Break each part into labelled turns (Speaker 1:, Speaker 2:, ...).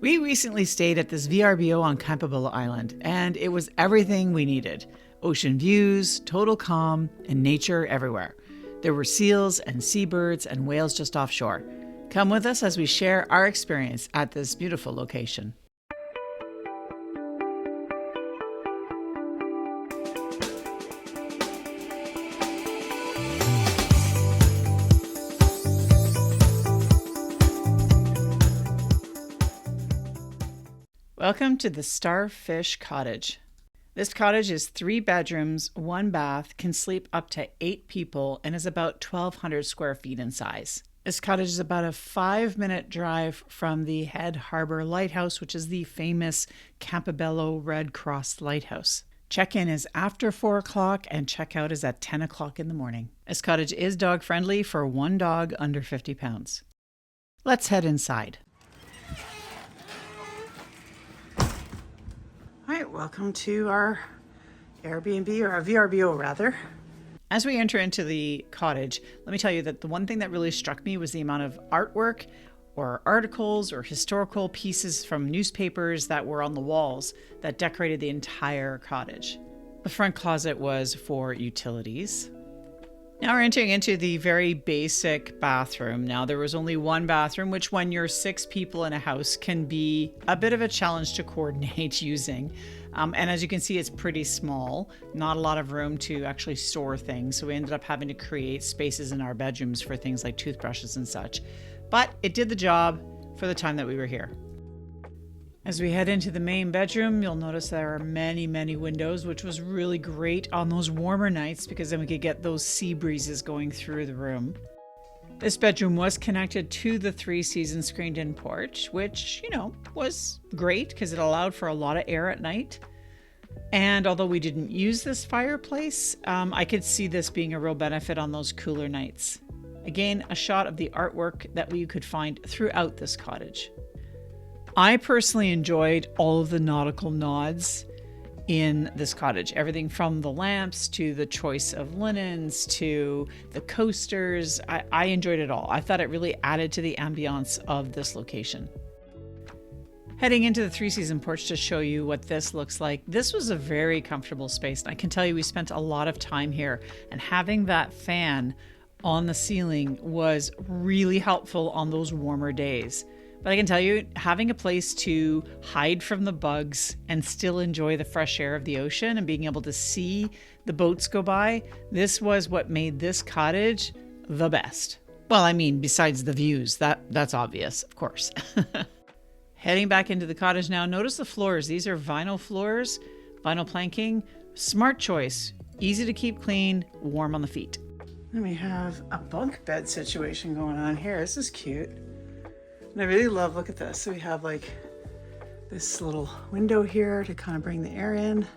Speaker 1: We recently stayed at this VRBO on Campobello Island, and it was everything we needed. Ocean views, total calm, and nature everywhere. There were seals and seabirds and whales just offshore. Come with us as we share our experience at this beautiful location. Welcome to the Starfish Cottage. This cottage is 3 bedrooms, 1 bath, can sleep up to 8 people, and is about 1,200 square feet in size. This cottage is about a 5-minute drive from the Head Harbor Lighthouse, which is the famous Campobello Red Cross Lighthouse. Check-in is after 4 o'clock and check-out is at 10 o'clock in the morning. This cottage is dog-friendly for 1 dog under 50 pounds. Let's head inside. All right, welcome to our Airbnb, or our VRBO rather. As we enter into the cottage, let me tell you that the one thing that really struck me was the amount of artwork or articles or historical pieces from newspapers that were on the walls that decorated the entire cottage. The front closet was for utilities. Now we're entering into the very basic bathroom. Now there was only 1 bathroom, which when you're 6 people in a house can be a bit of a challenge to coordinate using. And as you can see, it's pretty small, not a lot of room to actually store things. So we ended up having to create spaces in our bedrooms for things like toothbrushes and such. But it did the job for the time that we were here. As we head into the main bedroom, you'll notice there are many, many windows, which was really great on those warmer nights because then we could get those sea breezes going through the room. This bedroom was connected to the 3-season screened-in porch, which, was great because it allowed for a lot of air at night. And although we didn't use this fireplace, I could see this being a real benefit on those cooler nights. Again, a shot of the artwork that we could find throughout this cottage. I personally enjoyed all of the nautical nods in this cottage. Everything from the lamps to the choice of linens to the coasters. I enjoyed it all. I thought it really added to the ambiance of this location. Heading into the 3-season porch to show you what this looks like. This was a very comfortable space. And I can tell you we spent a lot of time here, and having that fan on the ceiling was really helpful on those warmer days. But I can tell you, having a place to hide from the bugs and still enjoy the fresh air of the ocean and being able to see the boats go by, this was what made this cottage the best. Well, I mean, besides the views, that's obvious, of course. Heading back into the cottage now, notice the floors. These are vinyl floors, vinyl planking, smart choice, easy to keep clean, warm on the feet. Then we have a bunk bed situation going on here. This is cute. And I really love, look at this. So we have like this little window here to kind of bring the air in.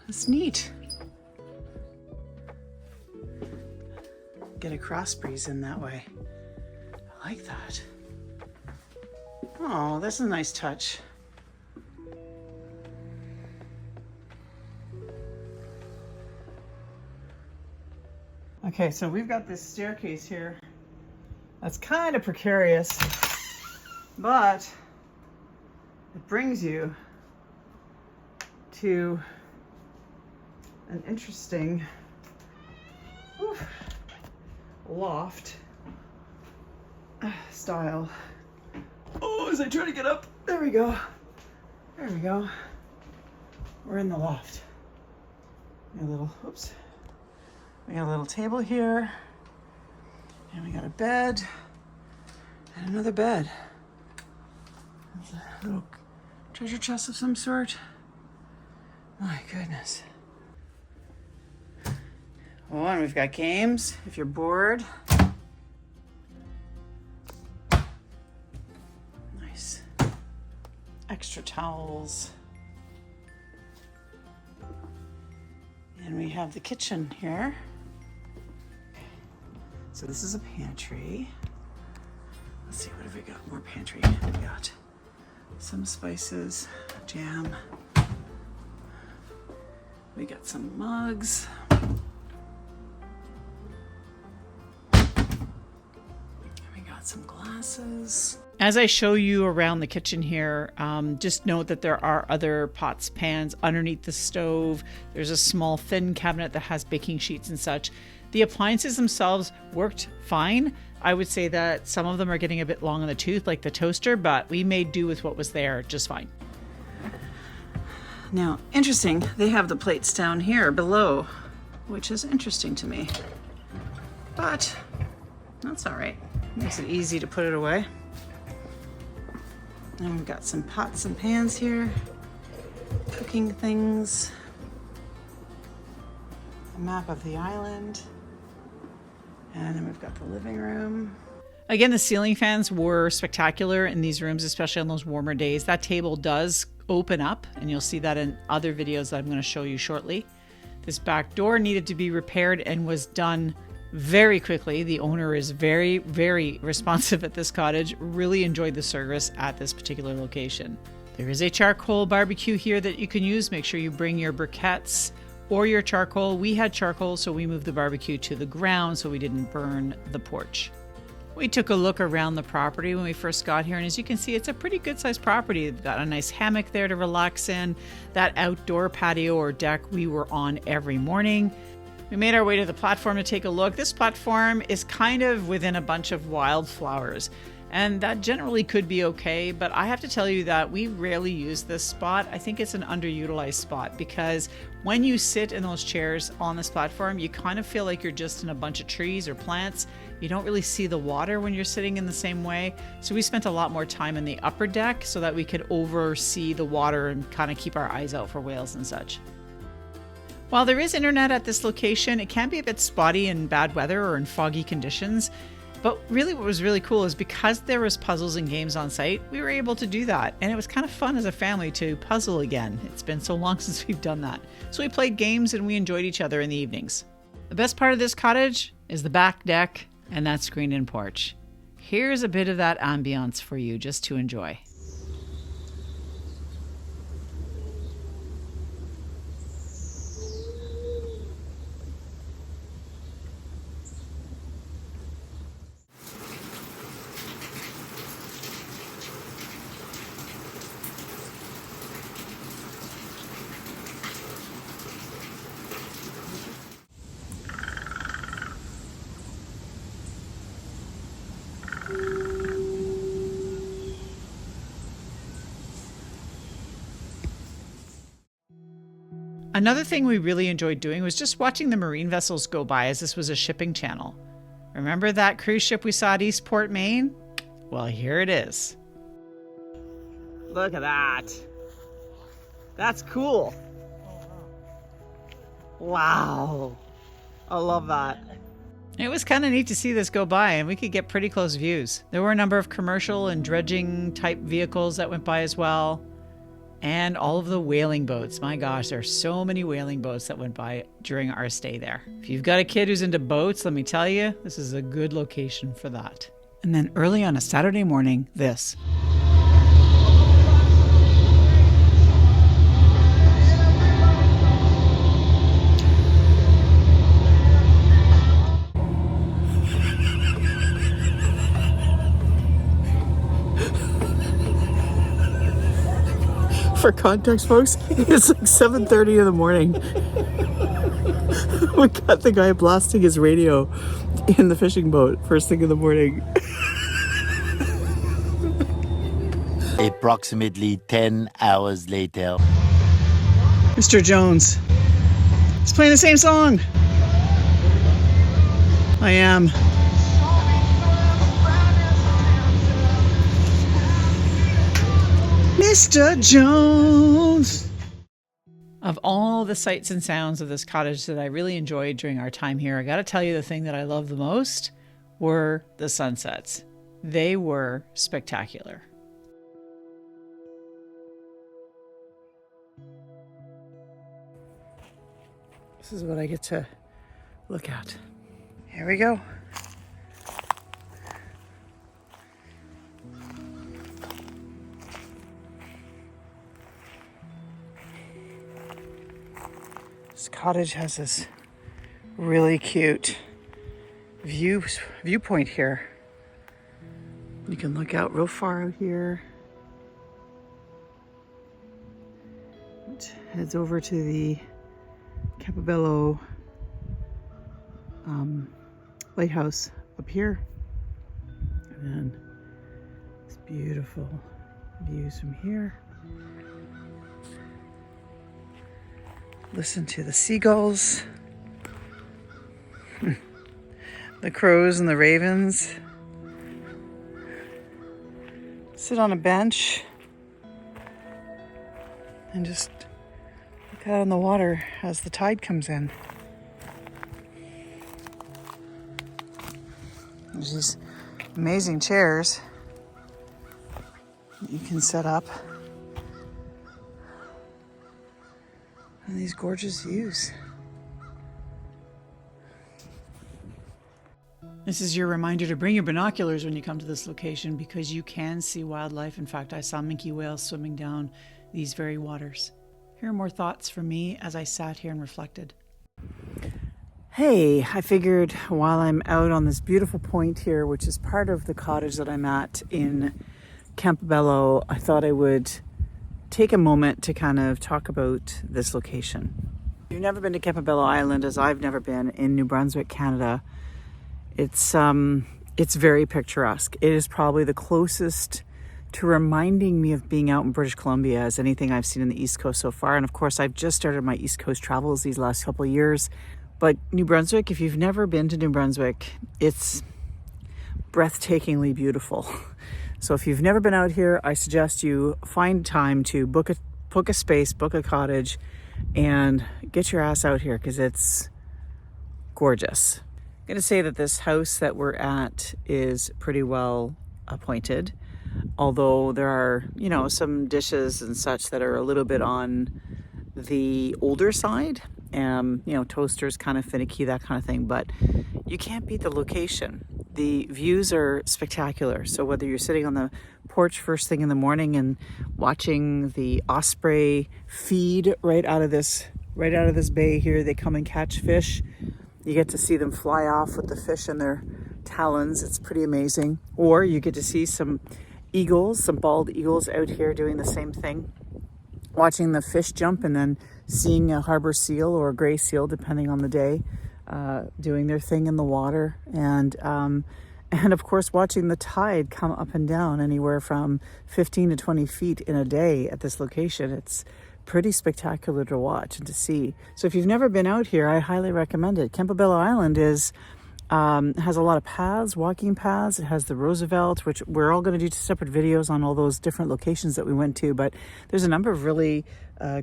Speaker 1: It's neat. Get a cross breeze in that way. I like that. Oh, that's a nice touch. Okay, so we've got this staircase here. That's kind of precarious, but it brings you to an interesting loft style. Oh, as I try to get up, there we go. There we go. We're in the loft. We got a little table here. And we got a bed and another bed. There's a little treasure chest of some sort. My goodness. Oh, and we've got games if you're bored. Nice. Extra towels. And we have the kitchen here. So this is a pantry. Let's see, what have we got? More pantry. We got some spices, jam. We got some mugs. And we got got some glasses. As I show you around the kitchen here, just note that there are other pots, pans underneath the stove. There's a small thin cabinet that has baking sheets and such. The appliances themselves worked fine. I would say that some of them are getting a bit long in the tooth, like the toaster, but we made do with what was there just fine. Now, interesting, they have the plates down here below, which is interesting to me. But that's all right. Makes it easy to put it away. And we've got some pots and pans here, cooking things, a map of the island, and then we've got the living room. Again, the ceiling fans were spectacular in these rooms, especially on those warmer days. That table does open up, and you'll see that in other videos that I'm going to show you shortly. This back door needed to be repaired and was done very quickly. The owner is very, very responsive at this cottage. Really enjoyed the service at this particular location. There is a charcoal barbecue here that you can use. Make sure you bring your briquettes or your charcoal. We had charcoal, so we moved the barbecue to the ground so we didn't burn the porch. We took a look around the property when we first got here, and as you can see, it's a pretty good sized property. We've got a nice hammock there to relax in. That outdoor patio or deck we were on every morning. We made our way to the platform to take a look. This platform is kind of within a bunch of wildflowers, and that generally could be okay, but I have to tell you that we rarely use this spot. I think it's an underutilized spot because when you sit in those chairs on this platform, you kind of feel like you're just in a bunch of trees or plants. You don't really see the water when you're sitting in the same way. So we spent a lot more time in the upper deck so that we could oversee the water and kind of keep our eyes out for whales and such. While there is internet at this location, it can be a bit spotty in bad weather or in foggy conditions. But really what was really cool is because there was puzzles and games on site, we were able to do that. And it was kind of fun as a family to puzzle again. It's been so long since we've done that. So we played games and we enjoyed each other in the evenings. The best part of this cottage is the back deck and that screened-in porch. Here's a bit of that ambiance for you just to enjoy. Another thing we really enjoyed doing was just watching the marine vessels go by, as this was a shipping channel. Remember that cruise ship we saw at Eastport, Maine? Well, here it is. Look at that. That's cool. Wow. I love that. It was kind of neat to see this go by, and we could get pretty close views. There were a number of commercial and dredging type vehicles that went by as well. And all of the whaling boats. My gosh, there are so many whaling boats that went by during our stay there. If you've got a kid who's into boats, let me tell you, this is a good location for that. And then early on a Saturday morning, this. For context, folks, it's like 7:30 in the morning. We got the guy blasting his radio in the fishing boat first thing in the morning.
Speaker 2: Approximately 10 hours later.
Speaker 1: Mr. Jones. He's playing the same song. I am. Mr. Jones. Of all the sights and sounds of this cottage that I really enjoyed during our time here, I gotta tell you the thing that I love the most were the sunsets. They were spectacular. This is what I get to look at. Here we go. This cottage has this really cute viewpoint here. You can look out real far out here. It heads over to the Campobello lighthouse up here. And then it's beautiful views from here. Listen to the seagulls, the crows and the ravens. Sit on a bench and just look out on the water as the tide comes in. There's these amazing chairs that you can set up. And these gorgeous views. This is your reminder to bring your binoculars when you come to this location because you can see wildlife. In fact, I saw minke whales swimming down these very waters. Here are more thoughts from me as I sat here and reflected. Hey, I figured while I'm out on this beautiful point here, which is part of the cottage that I'm at in Campobello, I thought I would take a moment to kind of talk about this location. If you've never been to Campobello Island, as I've never been, in New Brunswick, Canada, it's very picturesque. It is probably the closest to reminding me of being out in British Columbia as anything I've seen in the East Coast so far. And of course, I've just started my East Coast travels these last couple of years. But New Brunswick, if you've never been to New Brunswick, it's breathtakingly beautiful. So if you've never been out here, I suggest you find time to book a space, book a cottage, and get your ass out here because it's gorgeous. I'm going to say that this house that we're at is pretty well appointed, although there are, some dishes and such that are a little bit on the older side. Toasters kind of finicky, that kind of thing, but you can't beat the location. The views are spectacular. So whether you're sitting on the porch first thing in the morning and watching the osprey feed right out of this bay here, they come and catch fish. You get to see them fly off with the fish in their talons. It's pretty amazing. Or you get to see some eagles, some bald eagles out here doing the same thing, watching the fish jump, and then seeing a harbor seal or a gray seal, depending on the day, doing their thing in the water. And of course, watching the tide come up and down anywhere from 15 to 20 feet in a day at this location. It's pretty spectacular to watch and to see. So if you've never been out here, I highly recommend it. Campobello Island has a lot of paths, walking paths. It has the Roosevelt, which we're all going to do separate videos on all those different locations that we went to. But there's a number of really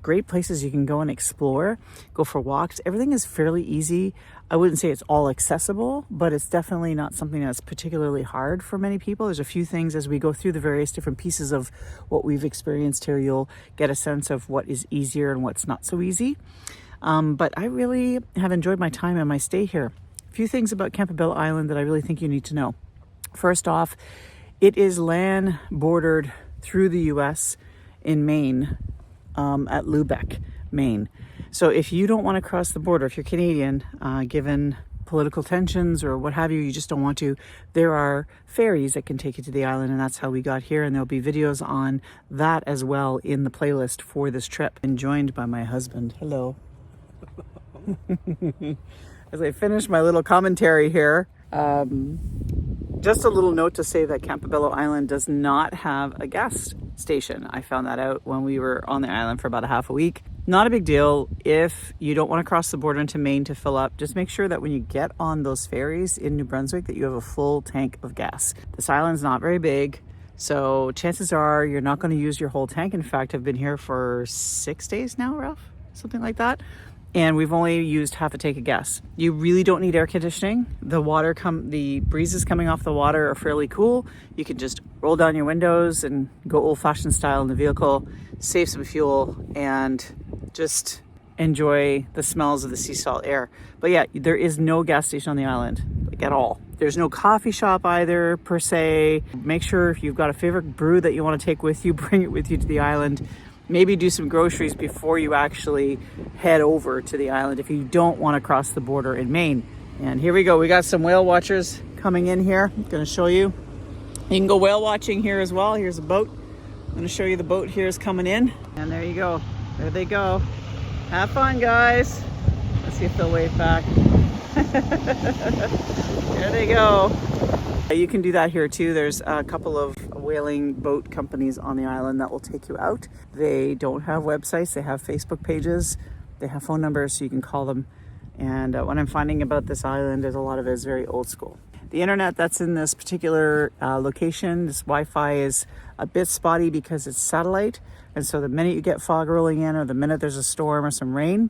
Speaker 1: great places you can go and explore, go for walks. Everything is fairly easy. I wouldn't say it's all accessible, but it's definitely not something that's particularly hard for many people. There's a few things as we go through the various different pieces of what we've experienced here. You'll get a sense of what is easier and what's not so easy. But I really have enjoyed my time and my stay here. A few things about Campobello Island that I really think you need to know. First off, it is land bordered through the U.S. in Maine, at Lubec, Maine. So if you don't want to cross the border, if you're Canadian, given political tensions or what have you, you just don't want to, there are ferries that can take you to the island, and that's how we got here. And there'll be videos on that as well in the playlist for this trip. And joined by my husband. Hello. As I finish my little commentary here, just a little note to say that Campobello Island does not have a gas station. I found that out when we were on the island for about a half a week. Not a big deal. If you don't want to cross the border into Maine to fill up, just make sure that when you get on those ferries in New Brunswick that you have a full tank of gas. This island's not very big, so chances are you're not going to use your whole tank. In fact, I've been here for 6 days now, Ralph, something like that. And we've only used half a tank of gas. You really don't need air conditioning. The breezes coming off the water are fairly cool. You can just roll down your windows and go old-fashioned style in the vehicle, save some fuel, and just enjoy the smells of the sea salt air. But yeah, there is no gas station on the island, like at all. There's no coffee shop either, per se. Make sure if you've got a favorite brew that you want to take with you, bring it with you to the island. Maybe do some groceries before you actually head over to the island if you don't want to cross the border in Maine. And here we go. We got some whale watchers coming in here. I'm going to show you. You can go whale watching here as well. Here's a boat. I'm going to show you the boat here is coming in. And there you go. There they go. Have fun, guys. Let's see if they'll wave back. There they go. You can do that here too. There's a couple of whaling boat companies on the island that will take you out. They don't have websites. They have Facebook pages. They have phone numbers so you can call them. And what I'm finding about this island is a lot of it is very old school. The internet that's in this particular location, this Wi-Fi is a bit spotty because it's satellite. And so the minute you get fog rolling in or the minute there's a storm or some rain,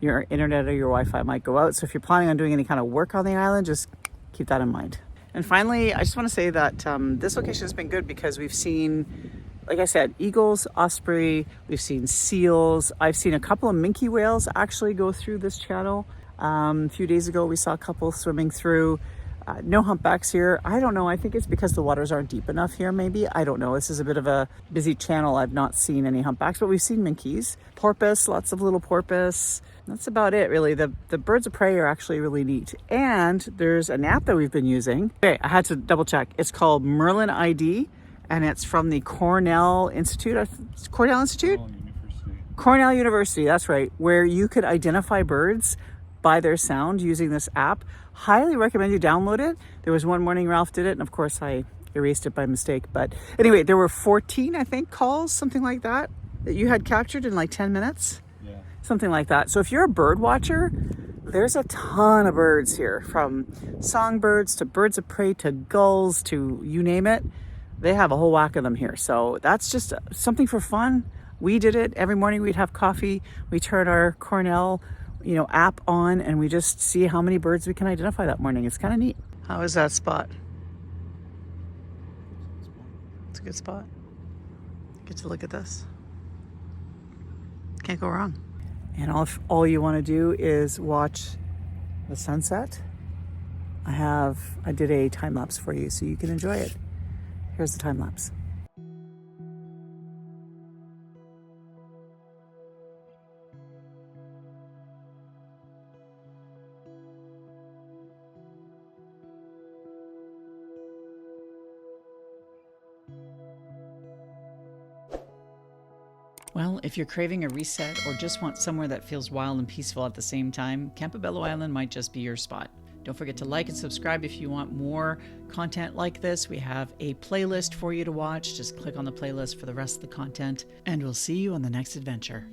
Speaker 1: your internet or your Wi-Fi might go out. So if you're planning on doing any kind of work on the island, just keep that in mind. And finally, I just want to say that this location has been good because we've seen, like I said, eagles, osprey, we've seen seals. I've seen a couple of minke whales actually go through this channel. A few days ago, we saw a couple swimming through. No humpbacks here. I don't know. I think it's because the waters aren't deep enough here, maybe. I don't know. This is a bit of a busy channel. I've not seen any humpbacks, but we've seen minkies. Porpoise, lots of little porpoise. That's about it, really. The birds of prey are actually really neat. And there's an app that we've been using. Okay, I had to double check. It's called Merlin ID, and it's from the Cornell Institute. Cornell Institute? Cornell University, that's right, where you could identify birds by their sound using this app. Highly recommend you download it. There was one morning Ralph did it, and of course I erased it by mistake. But anyway, there were 14, I think, calls, something like that you had captured in like 10 minutes. Yeah. Something like that. So if you're a bird watcher, there's a ton of birds here, from songbirds to birds of prey to gulls to you name it. They have a whole whack of them here. So that's just something for fun. We did it. Every morning we'd have coffee. We turn our Cornell app on and we just see how many birds we can identify that morning. It's kind of neat. How is that spot? It's a good spot. Get to look at this. Can't go wrong. And all you want to do is watch the sunset. I did a time lapse for you so you can enjoy it. Here's the time lapse. Well, if you're craving a reset or just want somewhere that feels wild and peaceful at the same time, Campobello Island might just be your spot. Don't forget to like and subscribe if you want more content like this. We have a playlist for you to watch. Just click on the playlist for the rest of the content, and we'll see you on the next adventure.